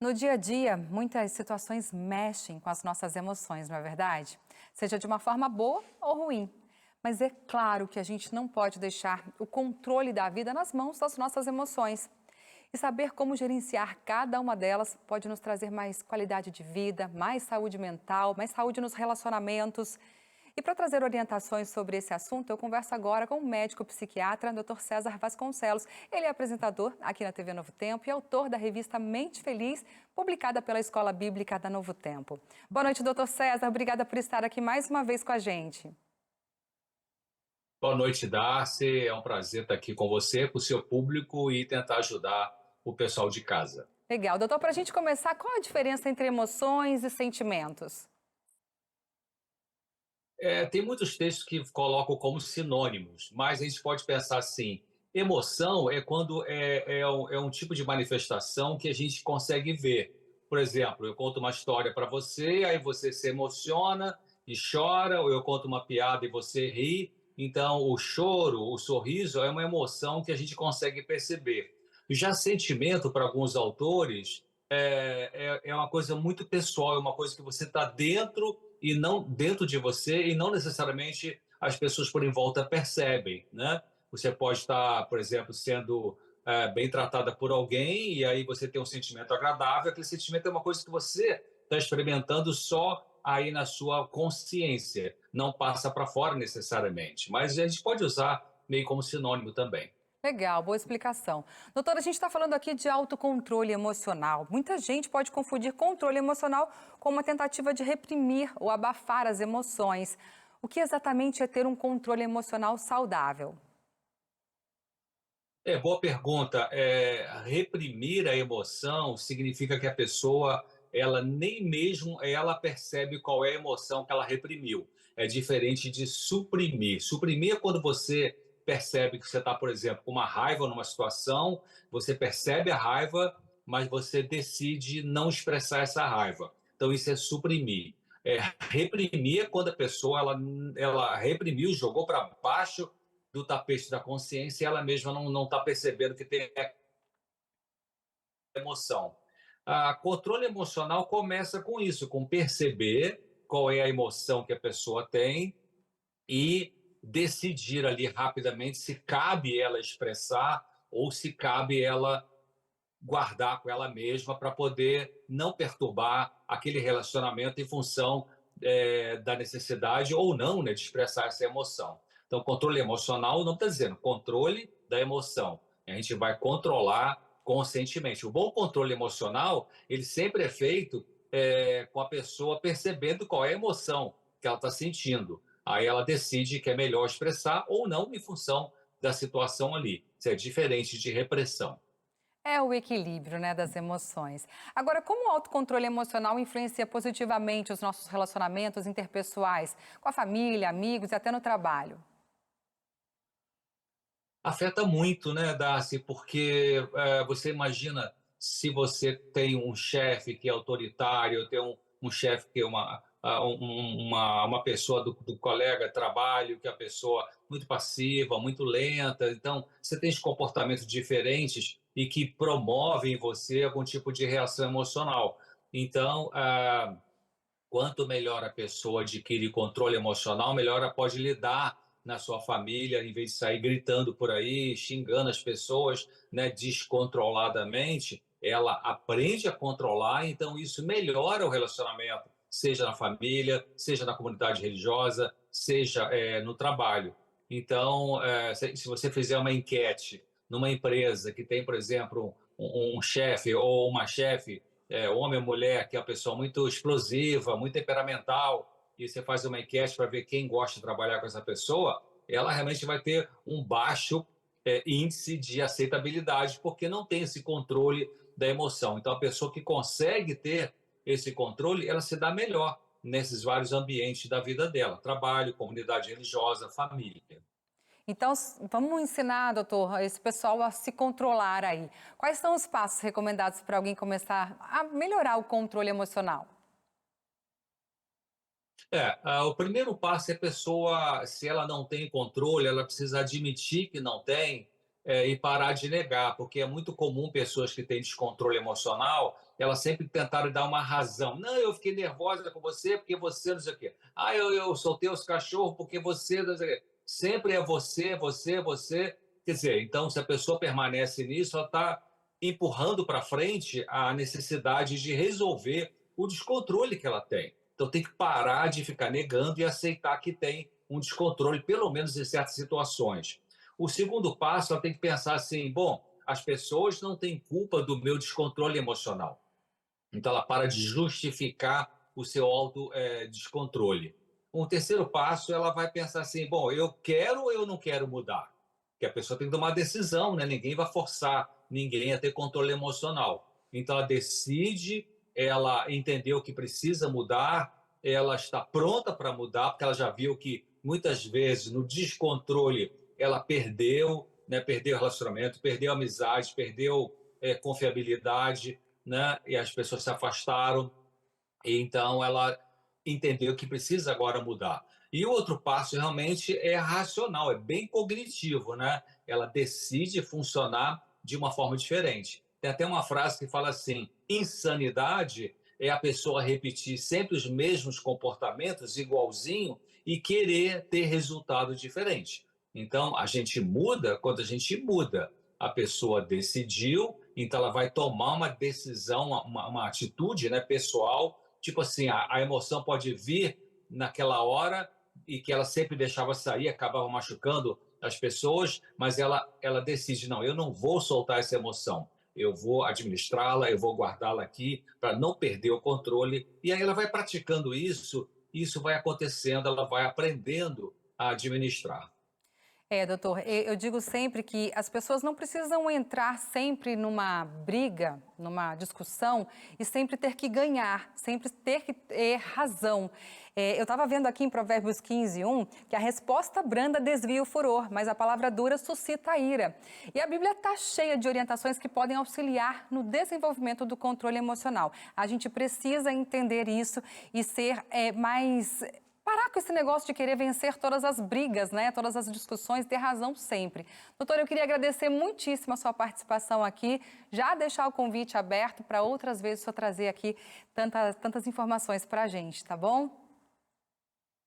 No dia a dia, muitas situações mexem com as nossas emoções, não é verdade? Seja de uma forma boa ou ruim. Mas é claro que a gente não pode deixar o controle da vida nas mãos das nossas emoções. E saber como gerenciar cada uma delas pode nos trazer mais qualidade de vida, mais saúde mental, mais saúde nos relacionamentos. E para trazer orientações sobre esse assunto, eu converso agora com o médico psiquiatra, Dr. César Vasconcelos. Ele é apresentador aqui na TV Novo Tempo e autor da revista Mente Feliz, publicada pela Escola Bíblica da Novo Tempo. Boa noite, Dr. César. Obrigada por estar aqui mais uma vez com a gente. Boa noite, Darcy. É um prazer estar aqui com você, com o seu público e tentar ajudar o pessoal de casa. Legal. Doutor, para a gente começar, qual a diferença entre emoções e sentimentos? Tem muitos textos que colocam como sinônimos, mas a gente pode pensar assim: emoção é quando é um tipo de manifestação que a gente consegue ver. Por exemplo, eu conto uma história para você, aí você se emociona e chora, ou eu conto uma piada e você ri. Então, o choro, o sorriso é uma emoção que a gente consegue perceber. Já sentimento, para alguns autores, é uma coisa muito pessoal, é uma coisa que você está dentro e não dentro de você e não necessariamente as pessoas por em volta percebem, né? Você pode estar, por exemplo, sendo bem tratada por alguém e aí você tem um sentimento agradável. Aquele sentimento é uma coisa que você está experimentando só aí na sua consciência, não passa para fora necessariamente, mas a gente pode usar meio como sinônimo também. Legal, boa explicação. Doutora, a gente está falando aqui de autocontrole emocional. Muita gente pode confundir controle emocional com uma tentativa de reprimir ou abafar as emoções. O que exatamente é ter um controle emocional saudável? Boa pergunta. Reprimir a emoção significa que a pessoa, ela nem mesmo ela percebe qual é a emoção que ela reprimiu. É diferente de suprimir. Suprimir é quando você percebe que você está, por exemplo, com uma raiva numa situação, você percebe a raiva, mas você decide não expressar essa raiva. Então, isso é suprimir. Reprimir é quando a pessoa ela reprimiu, jogou para baixo do tapete da consciência e ela mesma não está percebendo que tem emoção. A controle emocional começa com isso, com perceber qual é a emoção que a pessoa tem e decidir ali rapidamente se cabe ela expressar ou se cabe ela guardar com ela mesma para poder não perturbar aquele relacionamento em função da necessidade ou não, né, de expressar essa emoção. Então, controle emocional não está dizendo controle da emoção. A gente vai controlar conscientemente. O bom controle emocional, ele sempre é feito com a pessoa percebendo qual é a emoção que ela está sentindo. Aí ela decide que é melhor expressar ou não em função da situação ali. Isso é diferente de repressão. É o equilíbrio, né, das emoções. Agora, como o autocontrole emocional influencia positivamente os nossos relacionamentos interpessoais, com a família, amigos e até no trabalho? Afeta muito, né, Darcy? Porque você imagina se você tem um chefe que é autoritário, tem um chefe que é uma pessoa do colega de trabalho, que é a pessoa muito passiva, muito lenta. Então, você tem comportamentos diferentes e que promovem em você algum tipo de reação emocional. Então, quanto melhor a pessoa adquire controle emocional, melhor ela pode lidar na sua família, em vez de sair gritando por aí, xingando as pessoas, né, descontroladamente, ela aprende a controlar, então isso melhora o relacionamento, seja na família, seja na comunidade religiosa, seja no trabalho. Então, se você fizer uma enquete numa empresa que tem, por exemplo, um chefe ou uma chefe homem ou mulher, que é uma pessoa muito explosiva, muito temperamental, e você faz uma enquete para ver quem gosta de trabalhar com essa pessoa, ela realmente vai ter um baixo índice de aceitabilidade, porque não tem esse controle da emoção. Então, a pessoa que consegue ter esse controle, ela se dá melhor nesses vários ambientes da vida dela: trabalho, comunidade religiosa, família. Então, vamos ensinar, doutor, esse pessoal a se controlar aí. Quais são os passos recomendados para alguém começar a melhorar o controle emocional? O primeiro passo é a pessoa, se ela não tem controle, ela precisa admitir que não tem, e parar de negar, porque é muito comum pessoas que têm descontrole emocional elas sempre tentaram dar uma razão. Não, eu fiquei nervosa com você porque você não sei o quê. Ah, eu soltei os cachorros porque você não sei o quê. Sempre é você, você, você. Quer dizer, então, se a pessoa permanece nisso, ela está empurrando para frente a necessidade de resolver o descontrole que ela tem. Então, tem que parar de ficar negando e aceitar que tem um descontrole, pelo menos em certas situações. O segundo passo, ela tem que pensar assim: bom, as pessoas não têm culpa do meu descontrole emocional. Então, ela para de justificar o seu auto-descontrole. Um terceiro passo, ela vai pensar assim: bom, eu quero ou eu não quero mudar? Que a pessoa tem que tomar uma decisão, né? Ninguém vai forçar ninguém a ter controle emocional. Então, ela decide, ela entendeu que precisa mudar, ela está pronta para mudar, porque ela já viu que muitas vezes no descontrole ela perdeu, né? Perdeu relacionamento, perdeu amizade, perdeu confiabilidade, né? E as pessoas se afastaram, e então ela entendeu que precisa agora mudar. E o outro passo realmente é racional, é bem cognitivo, né? Ela decide funcionar de uma forma diferente. Tem até uma frase que fala assim: insanidade é a pessoa repetir sempre os mesmos comportamentos igualzinho e querer ter resultado diferente. Então, a gente muda quando a gente muda. A pessoa decidiu, então ela vai tomar uma decisão, uma atitude, né, pessoal. Tipo assim, a emoção pode vir naquela hora e que ela sempre deixava sair, acabava machucando as pessoas, mas ela decide: não, eu não vou soltar essa emoção, eu vou administrá-la, eu vou guardá-la aqui para não perder o controle. E aí ela vai praticando isso, isso vai acontecendo, ela vai aprendendo a administrar. Doutor, eu digo sempre que as pessoas não precisam entrar sempre numa briga, numa discussão e sempre ter que ganhar, sempre ter que ter razão. Eu estava vendo aqui em Provérbios 15:1 que a resposta branda desvia o furor, mas a palavra dura suscita a ira. E a Bíblia está cheia de orientações que podem auxiliar no desenvolvimento do controle emocional. A gente precisa entender isso e ser mais. Parar com esse negócio de querer vencer todas as brigas, né? Todas as discussões, ter razão sempre. Doutor, eu queria agradecer muitíssimo a sua participação aqui, já deixar o convite aberto para outras vezes o senhor trazer aqui tantas informações para a gente, tá bom?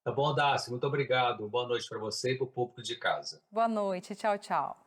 Tá bom, Dácio? Muito obrigado. Boa noite para você e para o público de casa. Boa noite, tchau, tchau.